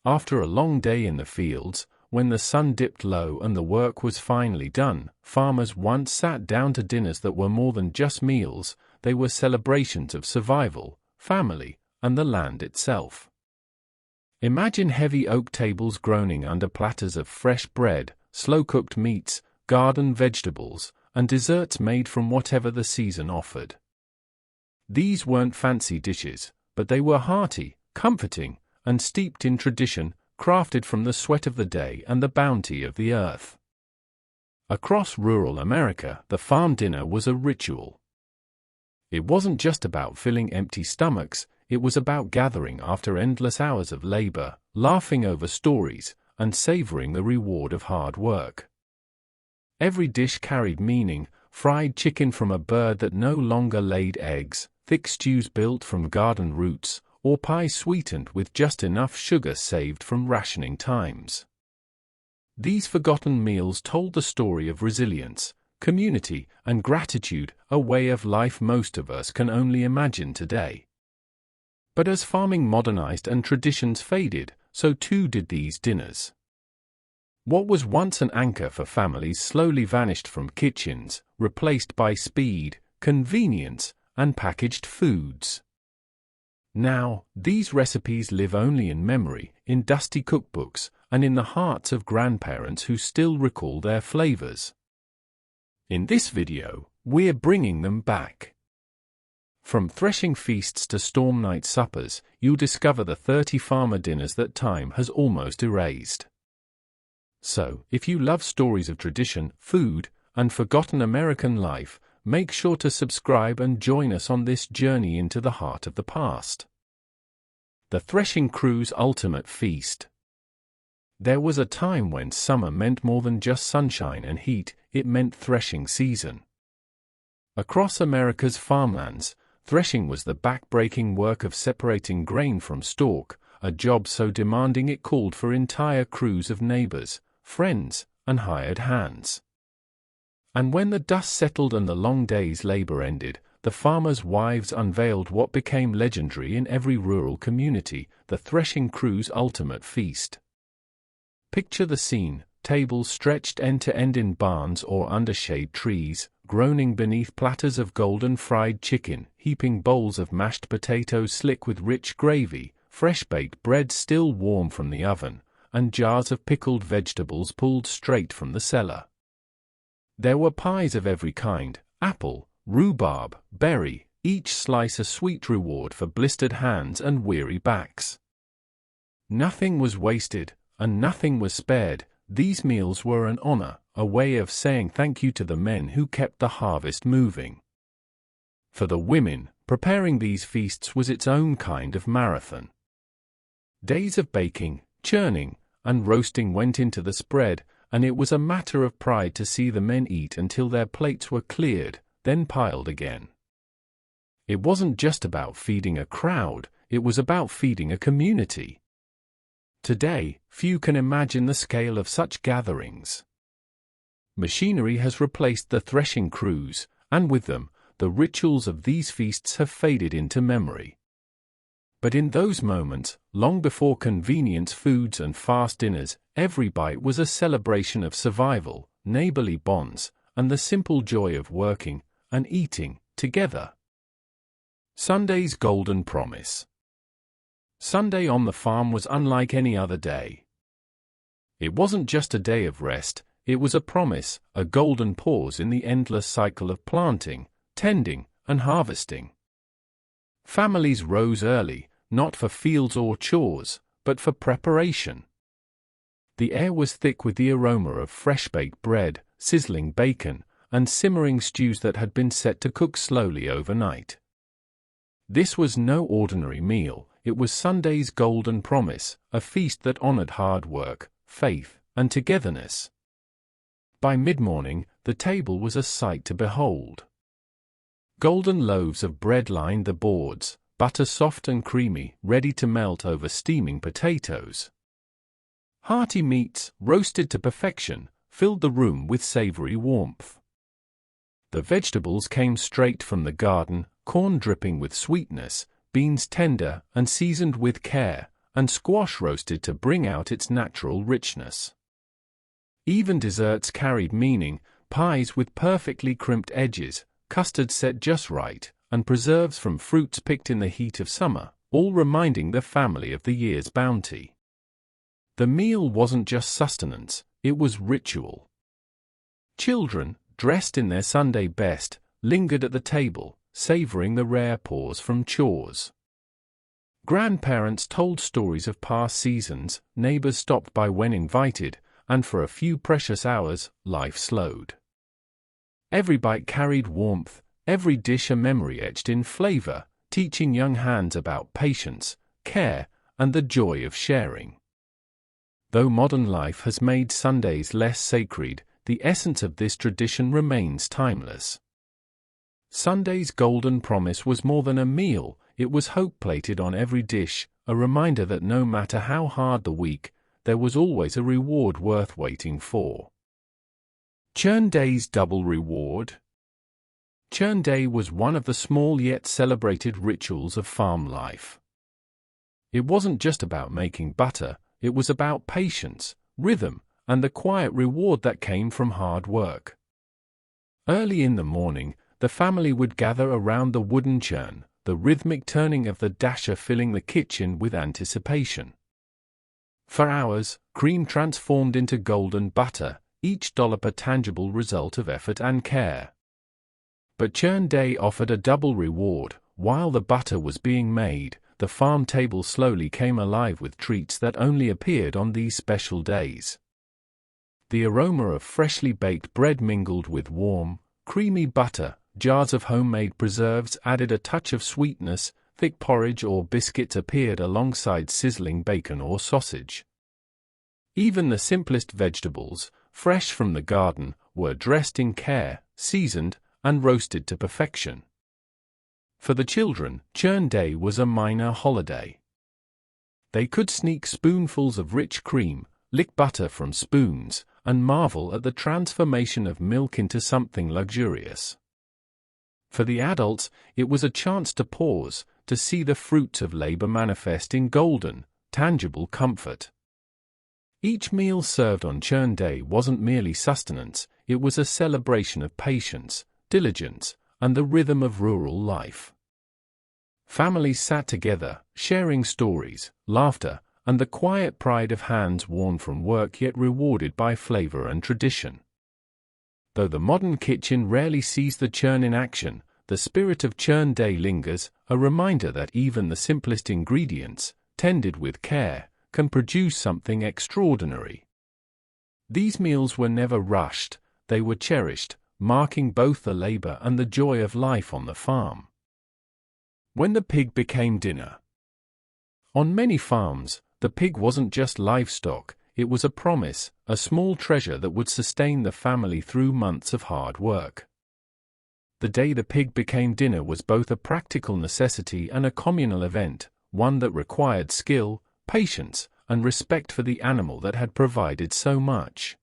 After a long day in the fields, when the sun dipped low and the work was finally done, farmers once sat down to dinners that were more than just meals. They were celebrations of survival, family, and the land itself. Imagine heavy oak tables groaning under platters of fresh bread, slow-cooked meats, garden vegetables, and desserts made from whatever the season offered. These weren't fancy dishes, but they were hearty, comforting, and steeped in tradition, crafted from the sweat of the day and the bounty of the earth. Across rural America, the farm dinner was a ritual. It wasn't just about filling empty stomachs, it was about gathering after endless hours of labor, laughing over stories, and savoring the reward of hard work. Every dish carried meaning: fried chicken from a bird that no longer laid eggs, thick stews built from garden roots, or pie sweetened with just enough sugar saved from rationing times. These forgotten meals told the story of resilience, community, and gratitude, a way of life most of us can only imagine today. But as farming modernized and traditions faded, so too did these dinners. What was once an anchor for families slowly vanished from kitchens, replaced by speed, convenience, and packaged foods. Now, these recipes live only in memory, in dusty cookbooks, and in the hearts of grandparents who still recall their flavors. In this video, we're bringing them back. From threshing feasts to storm night suppers, you'll discover the 30 farmer dinners that time has almost erased. So, if you love stories of tradition, food, and forgotten American life, make sure to subscribe and join us on this journey into the heart of the past. The Threshing Crew's Ultimate Feast. There was a time when summer meant more than just sunshine and heat, it meant threshing season. Across America's farmlands, threshing was the back-breaking work of separating grain from stalk, a job so demanding it called for entire crews of neighbors, friends, and hired hands. And when the dust settled and the long day's labor ended, the farmers' wives unveiled what became legendary in every rural community: the threshing crew's ultimate feast. Picture the scene: tables stretched end-to-end in barns or under shade trees, groaning beneath platters of golden fried chicken, heaping bowls of mashed potatoes slick with rich gravy, fresh-baked bread still warm from the oven, and jars of pickled vegetables pulled straight from the cellar. There were pies of every kind: apple, rhubarb, berry, each slice a sweet reward for blistered hands and weary backs. Nothing was wasted, and nothing was spared. These meals were an honor, a way of saying thank you to the men who kept the harvest moving. For the women, preparing these feasts was its own kind of marathon. Days of baking, churning, and roasting went into the spread, and it was a matter of pride to see the men eat until their plates were cleared, then piled again. It wasn't just about feeding a crowd, it was about feeding a community. Today, few can imagine the scale of such gatherings. Machinery has replaced the threshing crews, and with them, the rituals of these feasts have faded into memory. But in those moments, long before convenience foods and fast dinners, every bite was a celebration of survival, neighborly bonds, and the simple joy of working and eating together. Sunday's Golden Promise. Sunday on the farm was unlike any other day. It wasn't just a day of rest, it was a promise, a golden pause in the endless cycle of planting, tending, and harvesting. Families rose early, not for fields or chores, but for preparation. The air was thick with the aroma of fresh-baked bread, sizzling bacon, and simmering stews that had been set to cook slowly overnight. This was no ordinary meal, it was Sunday's Golden Promise, a feast that honored hard work, faith, and togetherness. By mid-morning, the table was a sight to behold. Golden loaves of bread lined the boards, butter soft and creamy, ready to melt over steaming potatoes. Hearty meats, roasted to perfection, filled the room with savory warmth. The vegetables came straight from the garden, corn dripping with sweetness, beans tender and seasoned with care, and squash roasted to bring out its natural richness. Even desserts carried meaning: pies with perfectly crimped edges, custard set just right, and preserves from fruits picked in the heat of summer, all reminding the family of the year's bounty. The meal wasn't just sustenance, it was ritual. Children, dressed in their Sunday best, lingered at the table, savoring the rare pause from chores. Grandparents told stories of past seasons, neighbors stopped by when invited, and for a few precious hours, life slowed. Every bite carried warmth, every dish a memory etched in flavor, teaching young hands about patience, care, and the joy of sharing. Though modern life has made Sundays less sacred, the essence of this tradition remains timeless. Sunday's golden promise was more than a meal, it was hope plated on every dish, a reminder that no matter how hard the week, there was always a reward worth waiting for. Churn Day's double reward. Churn Day was one of the small yet celebrated rituals of farm life. It wasn't just about making butter, it was about patience, rhythm, and the quiet reward that came from hard work. Early in the morning, the family would gather around the wooden churn, the rhythmic turning of the dasher filling the kitchen with anticipation. For hours, cream transformed into golden butter, each dollop a tangible result of effort and care. But Churn Day offered a double reward. While the butter was being made, the farm table slowly came alive with treats that only appeared on these special days. The aroma of freshly baked bread mingled with warm, creamy butter, jars of homemade preserves added a touch of sweetness, thick porridge or biscuits appeared alongside sizzling bacon or sausage. Even the simplest vegetables, fresh from the garden, were dressed in care, seasoned, and roasted to perfection. For the children, Churn Day was a minor holiday. They could sneak spoonfuls of rich cream, lick butter from spoons, and marvel at the transformation of milk into something luxurious. For the adults, it was a chance to pause, to see the fruits of labor manifest in golden, tangible comfort. Each meal served on Churn Day wasn't merely sustenance, it was a celebration of patience, diligence, and the rhythm of rural life. Families sat together, sharing stories, laughter, and the quiet pride of hands worn from work yet rewarded by flavor and tradition. Though the modern kitchen rarely sees the churn in action, the spirit of Churn Day lingers, a reminder that even the simplest ingredients, tended with care, can produce something extraordinary. These meals were never rushed, they were cherished, marking both the labor and the joy of life on the farm. When the pig became dinner. On many farms, the pig wasn't just livestock, it was a promise, a small treasure that would sustain the family through months of hard work. The day the pig became dinner was both a practical necessity and a communal event, one that required skill, patience, and respect for the animal that had provided so much.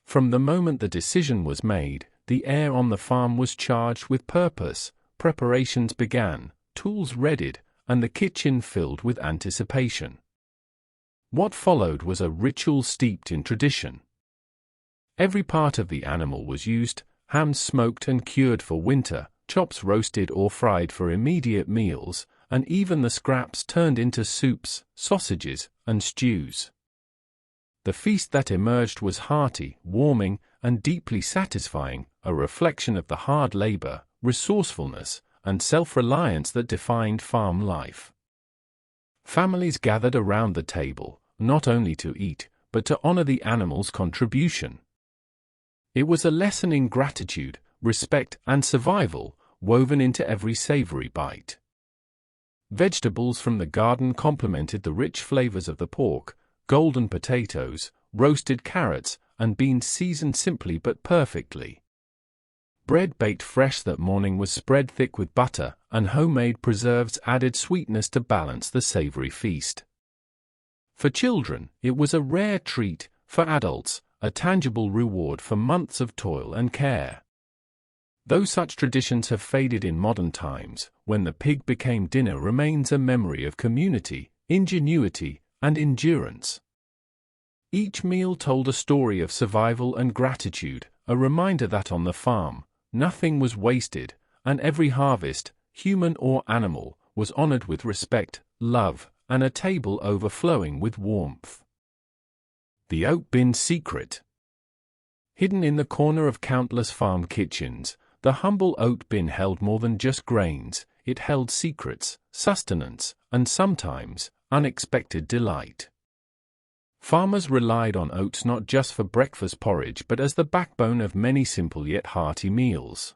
From the moment the decision was made, the air on the farm was charged with purpose, preparations began, tools readied, and the kitchen filled with anticipation. What followed was a ritual steeped in tradition. Every part of the animal was used, hams smoked and cured for winter, chops roasted or fried for immediate meals, and even the scraps turned into soups, sausages, and stews. The feast that emerged was hearty, warming, and deeply satisfying, a reflection of the hard labor, resourcefulness, and self-reliance that defined farm life. Families gathered around the table, not only to eat, but to honor the animal's contribution. It was a lesson in gratitude, respect, and survival, woven into every savory bite. Vegetables from the garden complemented the rich flavors of the pork, golden potatoes, roasted carrots, and beans seasoned simply but perfectly. Bread baked fresh that morning was spread thick with butter, and homemade preserves added sweetness to balance the savory feast. For children, it was a rare treat; for adults, a tangible reward for months of toil and care. Though such traditions have faded in modern times, when the pig became dinner remains a memory of community, ingenuity, and endurance. Each meal told a story of survival and gratitude, a reminder that on the farm, nothing was wasted, and every harvest, human or animal, was honored with respect, love, and a table overflowing with warmth. The oat bin secret. Hidden in the corner of countless farm kitchens, the humble oat bin held more than just grains. It held secrets, sustenance, and sometimes, unexpected delight. Farmers relied on oats not just for breakfast porridge but as the backbone of many simple yet hearty meals.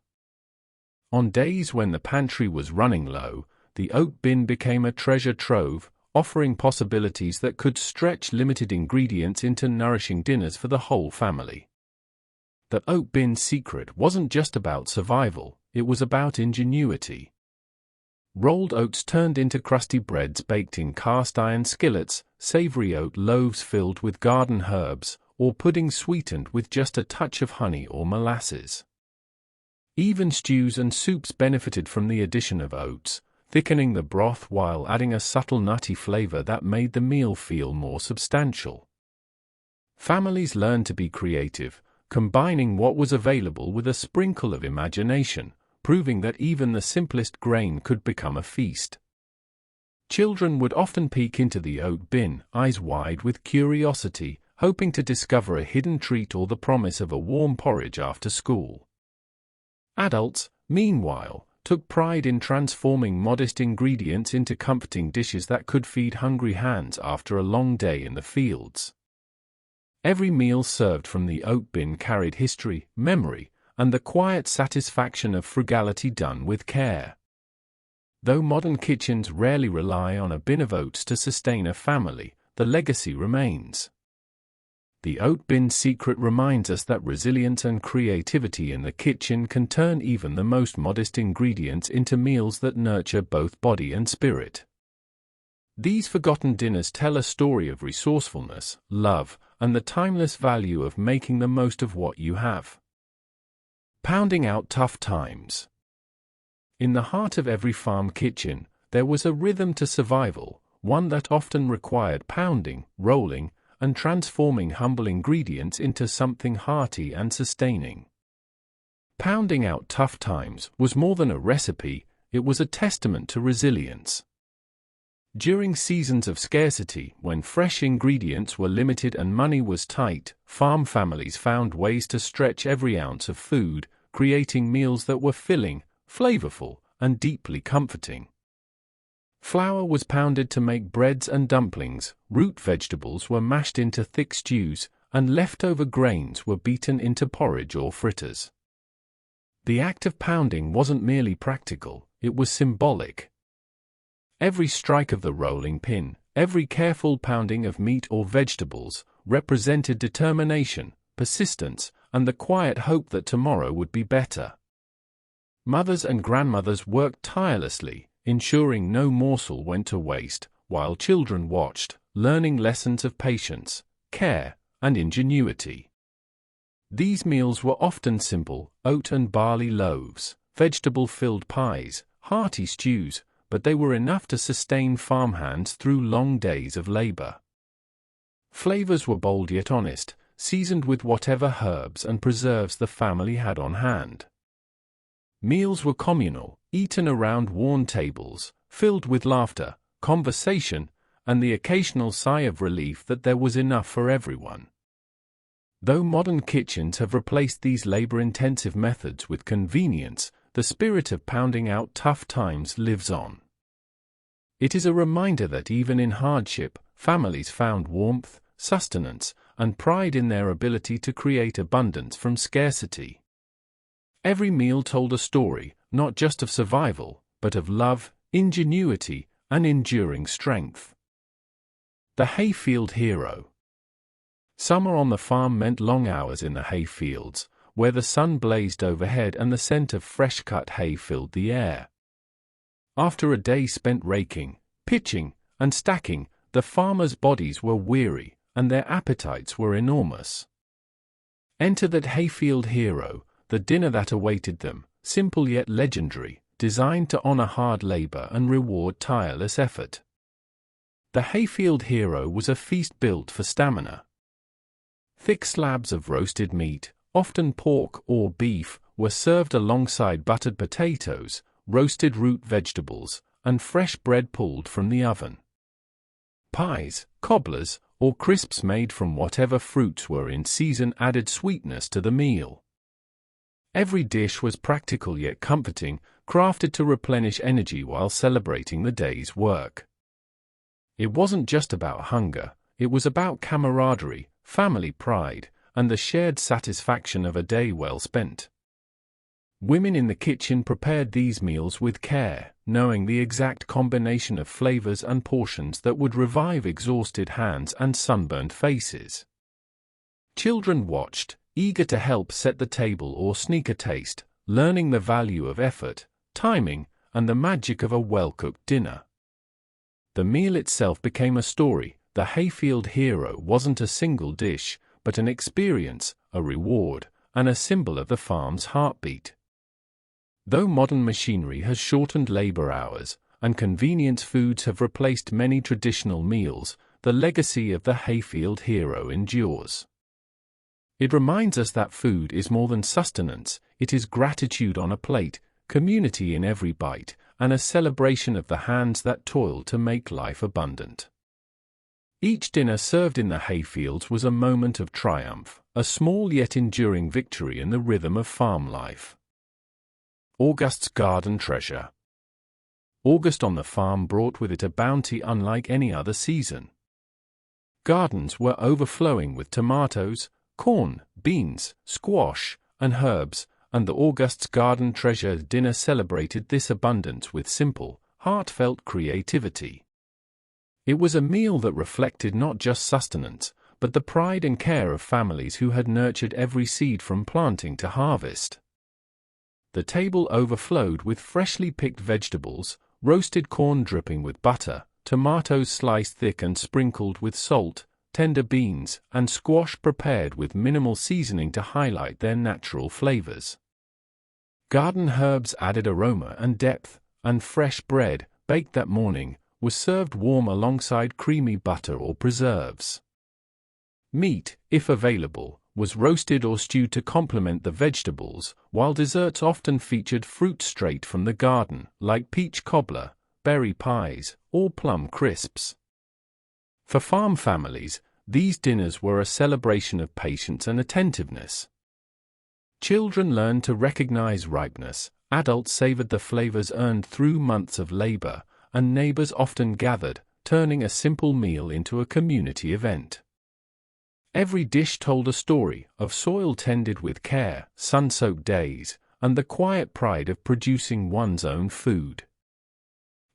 On days when the pantry was running low, the oat bin became a treasure trove, offering possibilities that could stretch limited ingredients into nourishing dinners for the whole family. The oat bin secret wasn't just about survival, it was about ingenuity. Rolled oats turned into crusty breads baked in cast-iron skillets, savory oat loaves filled with garden herbs, or pudding sweetened with just a touch of honey or molasses. Even stews and soups benefited from the addition of oats, thickening the broth while adding a subtle nutty flavor that made the meal feel more substantial. Families learned to be creative, combining what was available with a sprinkle of imagination, proving that even the simplest grain could become a feast. Children would often peek into the oat bin, eyes wide with curiosity, hoping to discover a hidden treat or the promise of a warm porridge after school. Adults, meanwhile, took pride in transforming modest ingredients into comforting dishes that could feed hungry hands after a long day in the fields. Every meal served from the oat bin carried history, memory, and the quiet satisfaction of frugality done with care. Though modern kitchens rarely rely on a bin of oats to sustain a family, the legacy remains. The oat bin secret reminds us that resilience and creativity in the kitchen can turn even the most modest ingredients into meals that nurture both body and spirit. These forgotten dinners tell a story of resourcefulness, love, and the timeless value of making the most of what you have. Pounding out tough times. In the heart of every farm kitchen, there was a rhythm to survival, one that often required pounding, rolling, and transforming humble ingredients into something hearty and sustaining. Pounding out tough times was more than a recipe, it was a testament to resilience. During seasons of scarcity, when fresh ingredients were limited and money was tight, farm families found ways to stretch every ounce of food, creating meals that were filling, flavorful, and deeply comforting. Flour was pounded to make breads and dumplings, root vegetables were mashed into thick stews, and leftover grains were beaten into porridge or fritters. The act of pounding wasn't merely practical, it was symbolic. Every strike of the rolling pin, every careful pounding of meat or vegetables, represented determination, persistence, and the quiet hope that tomorrow would be better. Mothers and grandmothers worked tirelessly, ensuring no morsel went to waste, while children watched, learning lessons of patience, care, and ingenuity. These meals were often simple, oat and barley loaves, vegetable-filled pies, hearty stews, but they were enough to sustain farmhands through long days of labor. Flavors were bold yet honest, seasoned with whatever herbs and preserves the family had on hand. Meals were communal, eaten around worn tables, filled with laughter, conversation, and the occasional sigh of relief that there was enough for everyone. Though modern kitchens have replaced these labor-intensive methods with convenience, the spirit of pounding out tough times lives on. It is a reminder that even in hardship, families found warmth, sustenance, and pride in their ability to create abundance from scarcity. Every meal told a story, not just of survival, but of love, ingenuity, and enduring strength. The hayfield hero. Summer on the farm meant long hours in the hay fields, where the sun blazed overhead and the scent of fresh-cut hay filled the air. After a day spent raking, pitching, and stacking, the farmers' bodies were weary, and their appetites were enormous. Enter that hayfield hero, the dinner that awaited them, simple yet legendary, designed to honor hard labor and reward tireless effort. The hayfield hero was a feast built for stamina. Thick slabs of roasted meat, often pork or beef, were served alongside buttered potatoes, roasted root vegetables, and fresh bread pulled from the oven. Pies, cobblers, or crisps made from whatever fruits were in season added sweetness to the meal. Every dish was practical yet comforting, crafted to replenish energy while celebrating the day's work. It wasn't just about hunger, it was about camaraderie, family pride, and the shared satisfaction of a day well spent. Women in the kitchen prepared these meals with care, knowing the exact combination of flavors and portions that would revive exhausted hands and sunburned faces. Children watched, eager to help set the table or sneak a taste, learning the value of effort, timing, and the magic of a well-cooked dinner. The meal itself became a story. The hayfield hero wasn't a single dish, but an experience, a reward, and a symbol of the farm's heartbeat. Though modern machinery has shortened labor hours, and convenience foods have replaced many traditional meals, the legacy of the hayfield hero endures. It reminds us that food is more than sustenance, it is gratitude on a plate, community in every bite, and a celebration of the hands that toil to make life abundant. Each dinner served in the hayfields was a moment of triumph, a small yet enduring victory in the rhythm of farm life. August's garden treasure. August on the farm brought with it a bounty unlike any other season. Gardens were overflowing with tomatoes, corn, beans, squash, and herbs, and the August's garden treasure dinner celebrated this abundance with simple, heartfelt creativity. It was a meal that reflected not just sustenance, but the pride and care of families who had nurtured every seed from planting to harvest. The table overflowed with freshly picked vegetables, roasted corn dripping with butter, tomatoes sliced thick and sprinkled with salt, tender beans, and squash prepared with minimal seasoning to highlight their natural flavors. Garden herbs added aroma and depth, and fresh bread, baked that morning, was served warm alongside creamy butter or preserves. Meat, if available, was roasted or stewed to complement the vegetables, while desserts often featured fruit straight from the garden, like peach cobbler, berry pies, or plum crisps. For farm families, these dinners were a celebration of patience and attentiveness. Children learned to recognize ripeness, adults savored the flavors earned through months of labor, and neighbors often gathered, turning a simple meal into a community event. Every dish told a story of soil tended with care, sun-soaked days, and the quiet pride of producing one's own food.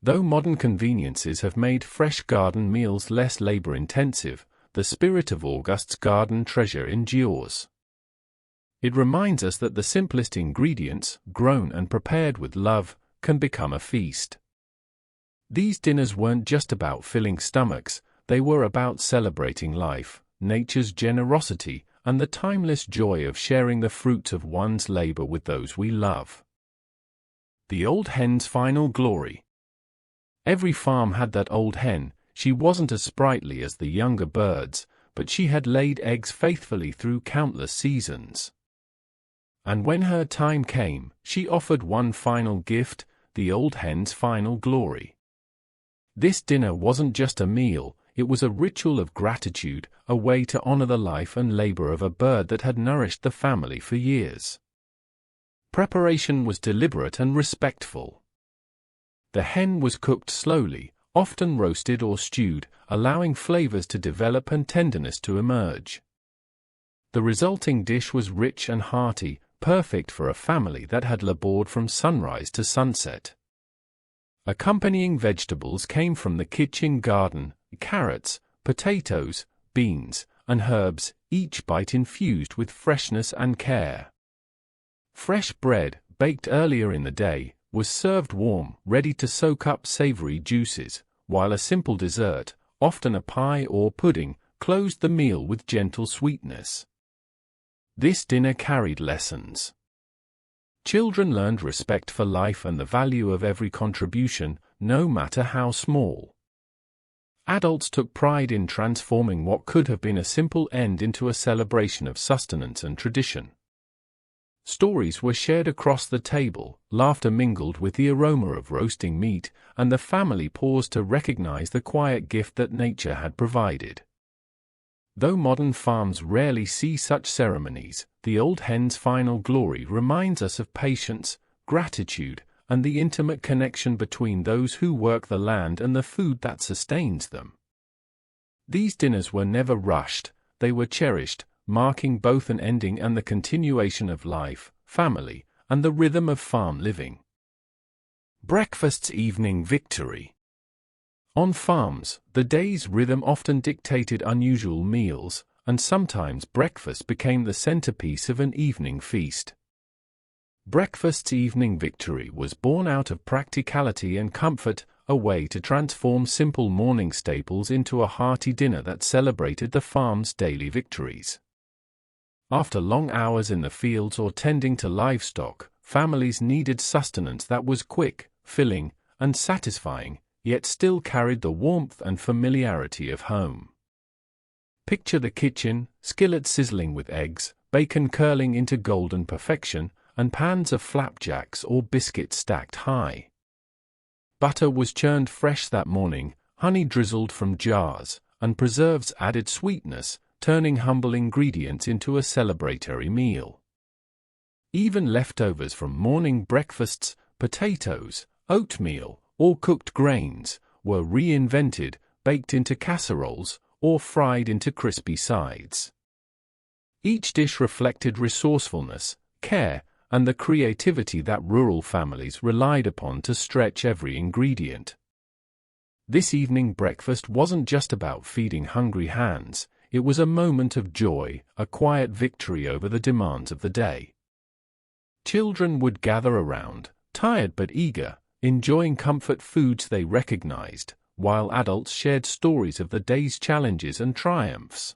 Though modern conveniences have made fresh garden meals less labor-intensive, the spirit of August's garden treasure endures. It reminds us that the simplest ingredients, grown and prepared with love, can become a feast. These dinners weren't just about filling stomachs, they were about celebrating life, nature's generosity, and the timeless joy of sharing the fruits of one's labor with those we love. The old hen's final glory. Every farm had that old hen. She wasn't as sprightly as the younger birds, but she had laid eggs faithfully through countless seasons. And when her time came, she offered one final gift, the old hen's final glory. This dinner wasn't just a meal, it was a ritual of gratitude, a way to honor the life and labor of a bird that had nourished the family for years. Preparation was deliberate and respectful. The hen was cooked slowly, often roasted or stewed, allowing flavors to develop and tenderness to emerge. The resulting dish was rich and hearty, perfect for a family that had labored from sunrise to sunset. Accompanying vegetables came from the kitchen garden, carrots, potatoes, beans, and herbs, each bite infused with freshness and care. Fresh bread, baked earlier in the day, was served warm, ready to soak up savory juices, while a simple dessert, often a pie or pudding, closed the meal with gentle sweetness. This dinner carried lessons. Children learned respect for life and the value of every contribution, no matter how small. Adults took pride in transforming what could have been a simple end into a celebration of sustenance and tradition. Stories were shared across the table, laughter mingled with the aroma of roasting meat, and the family paused to recognize the quiet gift that nature had provided. Though modern farms rarely see such ceremonies, the old hen's final glory reminds us of patience, gratitude, and the intimate connection between those who work the land and the food that sustains them. These dinners were never rushed, they were cherished, marking both an ending and the continuation of life, family, and the rhythm of farm living. Breakfast's evening victory. On farms, the day's rhythm often dictated unusual meals, and sometimes breakfast became the centerpiece of an evening feast. Breakfast's evening victory was born out of practicality and comfort, a way to transform simple morning staples into a hearty dinner that celebrated the farm's daily victories. After long hours in the fields or tending to livestock, families needed sustenance that was quick, filling, and satisfying, yet still carried the warmth and familiarity of home. Picture the kitchen, skillet sizzling with eggs, bacon curling into golden perfection, and pans of flapjacks or biscuits stacked high. Butter was churned fresh that morning, honey drizzled from jars, and preserves added sweetness, turning humble ingredients into a celebratory meal. Even leftovers from morning breakfasts, potatoes, oatmeal, or cooked grains, were reinvented, baked into casseroles, or fried into crispy sides. Each dish reflected resourcefulness, care, and the creativity that rural families relied upon to stretch every ingredient. This evening breakfast wasn't just about feeding hungry hands, it was a moment of joy, a quiet victory over the demands of the day. Children would gather around, tired but eager, enjoying comfort foods they recognized, while adults shared stories of the day's challenges and triumphs.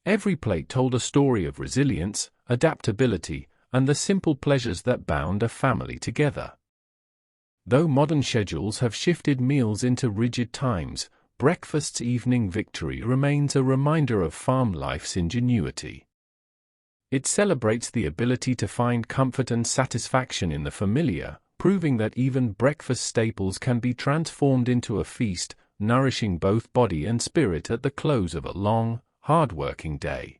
Every plate told a story of resilience, adaptability, and the simple pleasures that bound a family together. Though modern schedules have shifted meals into rigid times, breakfast's evening victory remains a reminder of farm life's ingenuity. It celebrates the ability to find comfort and satisfaction in the familiar, proving that even breakfast staples can be transformed into a feast, nourishing both body and spirit at the close of a long, hard-working day.